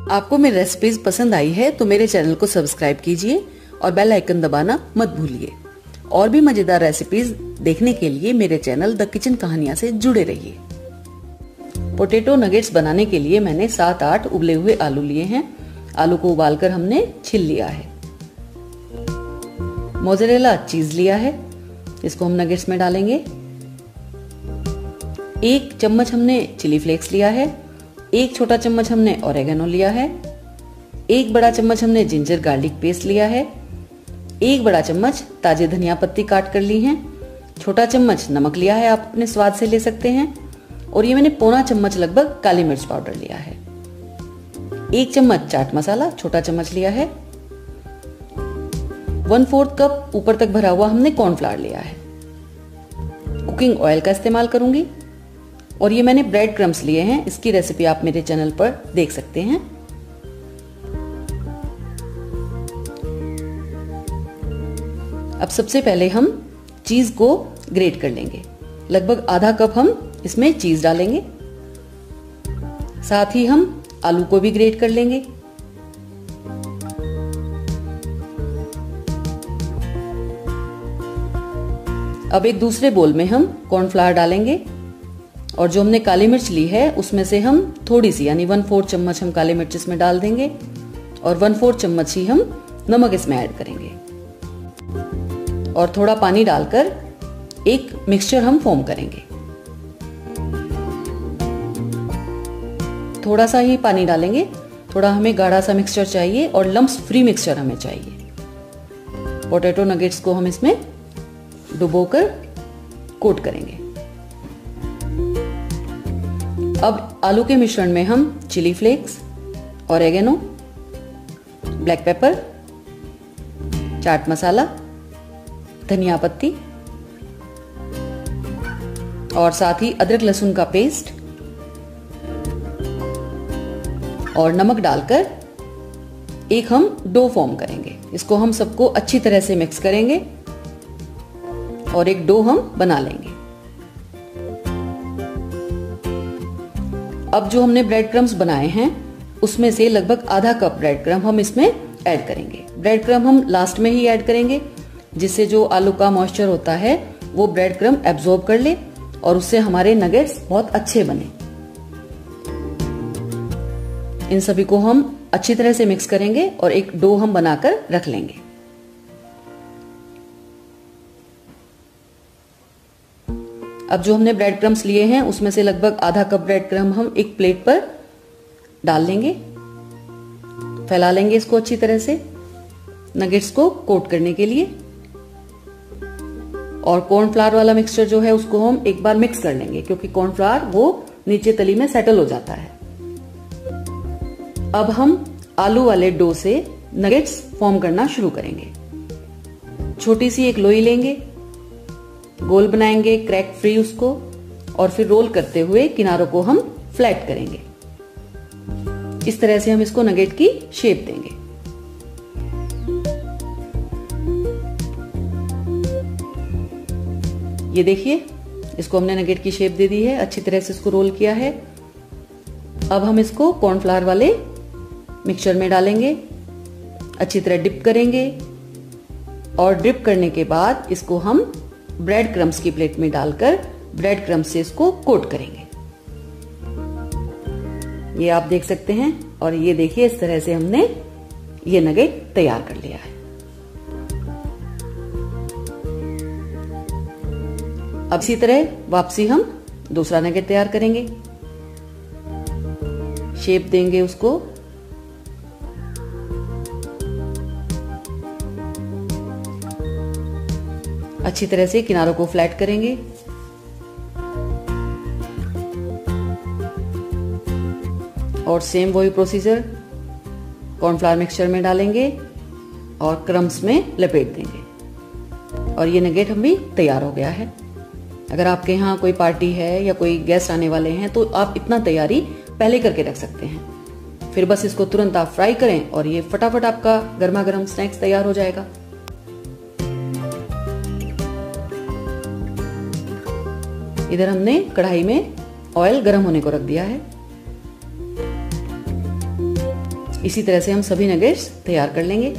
आपको मेरी रेसिपीज पसंद आई है तो मेरे चैनल को सब्सक्राइब कीजिए और बेल आइकन दबाना मत भूलिए। और भी मजेदार रेसिपीज देखने के लिए मेरे चैनल द किचन कहानियां से जुड़े रहिए। पोटैटो नगेट्स बनाने के लिए मैंने 7-8 उबले हुए आलू लिए हैं। आलू को उबालकर हमने छील लिया है। मोज़रेला चीज लिया है, इसको हम नगेट्स में डालेंगे। 1 चम्मच हमने चिली फ्लेक्स लिया है। 1 छोटा चम्मच हमने ओरेगानो लिया है। 1 बड़ा चम्मच हमने जिंजर गार्लिक पेस्ट लिया है। 1 बड़ा चम्मच ताजे धनिया पत्ती काट कर ली है। छोटा चम्मच नमक लिया है, आप अपने स्वाद से ले सकते हैं। और ये मैंने पौना चम्मच लगभग काली मिर्च पाउडर लिया है। 1 चम्मच चाट मसाला छोटा चम्मच लिया है। 1/4 कप ऊपर तक भरा हुआ हमने कॉर्नफ्लावर लिया है। कुकिंग ऑयल का इस्तेमाल करूंगी। और ये मैंने ब्रेड क्रम्स लिए हैं, इसकी रेसिपी आप मेरे चैनल पर देख सकते हैं। अब सबसे पहले हम चीज को ग्रेट कर लेंगे। लगभग आधा कप हम इसमें चीज डालेंगे। साथ ही हम आलू को भी ग्रेट कर लेंगे। अब एक दूसरे बोल में हम कॉर्नफ्लावर डालेंगे और जो हमने काली मिर्च ली है उसमें से हम थोड़ी सी यानी 1/4 चम्मच हम काली मिर्च इसमें डाल देंगे और 1/4 चम्मच ही हम नमक इसमें ऐड करेंगे और थोड़ा पानी डालकर एक मिक्सचर हम फॉर्म करेंगे। थोड़ा सा ही पानी डालेंगे, थोड़ा हमें गाढ़ा सा मिक्सचर चाहिए और लम्प्स फ्री मिक्सचर हमें चाहिए। पोटैटो नगेट्स को हम इसमें डुबोकर कोट करेंगे। अब आलू के मिश्रण में हम chilli flakes, oregano, black pepper, chaat masala, धनिया पत्ती और साथ ही अदरक लहसुन का पेस्ट और नमक डालकर एक हम डो फॉर्म करेंगे। इसको हम सबको अच्छी तरह से मिक्स करेंगे और एक डो हम बना लेंगे। अब जो हमने ब्रेड क्रम्स बनाए हैं उसमें से लगभग आधा कप ब्रेड क्रम्ब हम इसमें ऐड करेंगे। ब्रेड क्रम्ब हम लास्ट में ही ऐड करेंगे जिससे जो आलू का मॉइस्चर होता है वो ब्रेड क्रम्ब एब्जॉर्ब कर ले और उससे हमारे नगेट्स बहुत अच्छे बने। इन सभी को हम अच्छी तरह से मिक्स करेंगे और एक डो हम बनाकर रख लेंगे। अब जो हमने ब्रेड क्रम्स लिए हैं उसमें से लगभग आधा कप ब्रेड क्रम्ब हम एक प्लेट पर डाल लेंगे। फैला लेंगे इसको अच्छी तरह से नगेट्स को कोट करने के लिए। और कॉर्नफ्लावर वाला मिक्सचर जो है उसको हम एक बार मिक्स कर लेंगे क्योंकि कॉर्नफ्लावर वो नीचे तली में सेटल हो जाता है। अब हम आलू वाले डो से नगेट्स फॉर्म करना शुरू करेंगे। छोटी सी एक लोई लेंगे, गोल बनाएंगे क्रैक फ्री उसको और फिर रोल करते हुए किनारों को हम फ्लैट करेंगे। इस तरह से हम इसको नगेट की शेप देंगे। ये देखिए, इसको हमने नगेट की शेप दे दी है, अच्छी तरह से इसको रोल किया है। अब हम इसको कॉर्नफ्लावर वाले मिक्सचर में डालेंगे, अच्छी तरह डिप करेंगे और डिप करने के बाद इसको हम ब्रेड क्रम्स की प्लेट में डालकर ब्रेड क्रम्स से इसको कोट करेंगे। ये आप देख सकते हैं और ये देखिए इस तरह से हमने ये नगेट तैयार कर लिया है। अब इसी तरह वापसी हम दूसरा नगेट तैयार करेंगे। शेप देंगे उसको। अच्छी तरह से किनारों को फ्लैट करेंगे। और सेम वही प्रोसीजर कॉर्नफ्लावर मिक्सचर में डालेंगे और क्रम्स में लपेट देंगे। और ये नगेट हम भी तैयार हो गया है। अगर आपके यहाँ कोई पार्टी है या कोई गेस्ट आने वाले हैं तो आप इतना तैयारी पहले करके रख सकते हैं। फिर बस इसको तुरंत आप फ्राई करें और ये फटाफट आपका गर्मा गर्म स्नैक्स तैयार हो जाएगा। इधर हमने कढ़ाई में ऑयल गर्म होने को रख दिया है। इसी तरह से हम सभी नगेट्स तैयार कर लेंगे।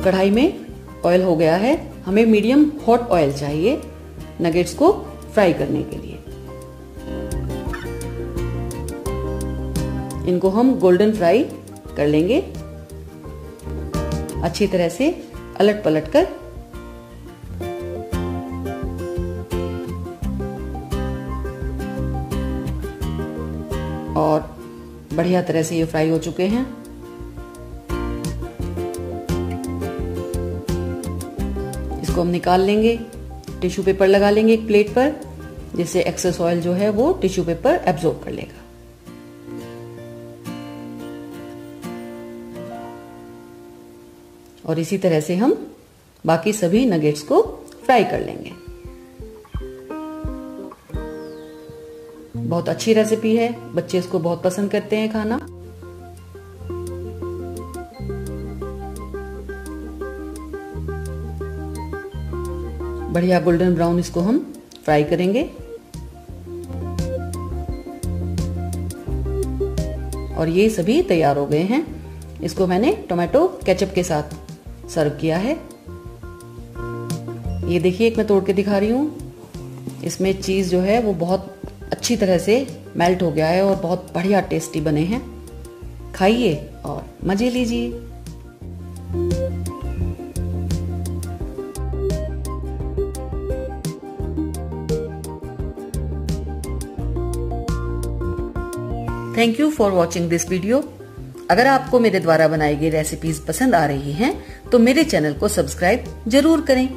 कढ़ाई में ऑयल हो गया है, हमें मीडियम हॉट ऑयल चाहिए नगेट्स को फ्राई करने के लिए। इनको हम गोल्डन फ्राई कर लेंगे, अच्छी तरह से अलट पलट कर। और बढ़िया तरह से ये फ्राई हो चुके हैं। इसको हम निकाल लेंगे, टिश्यू पेपर लगा लेंगे एक प्लेट पर, जिससे एक्सेस ऑयल जो है वो टिश्यू पेपर एब्जॉर्ब कर लेगा। और इसी तरह से हम बाकी सभी नगेट्स को फ्राई कर लेंगे। बहुत अच्छी रेसिपी है, बच्चे इसको बहुत पसंद करते हैं खाना। बढ़िया गोल्डन ब्राउन इसको हम फ्राई करेंगे। और ये सभी तैयार हो गए हैं। इसको मैंने टोमेटो केचप के साथ सर्व किया है। ये देखिए, एक मैं तोड़ के दिखा रही हूँ। इसमें चीज जो है वो बहुत अच्छी तरह से मेल्ट हो गया है और बहुत बढ़िया टेस्टी बने हैं। खाइए और मजे लीजिए। Thank you for watching this video. अगर आपको मेरे द्वारा बनाई गई रेसिपीज पसंद आ रही हैं तो मेरे चैनल को सब्सक्राइब जरूर करें।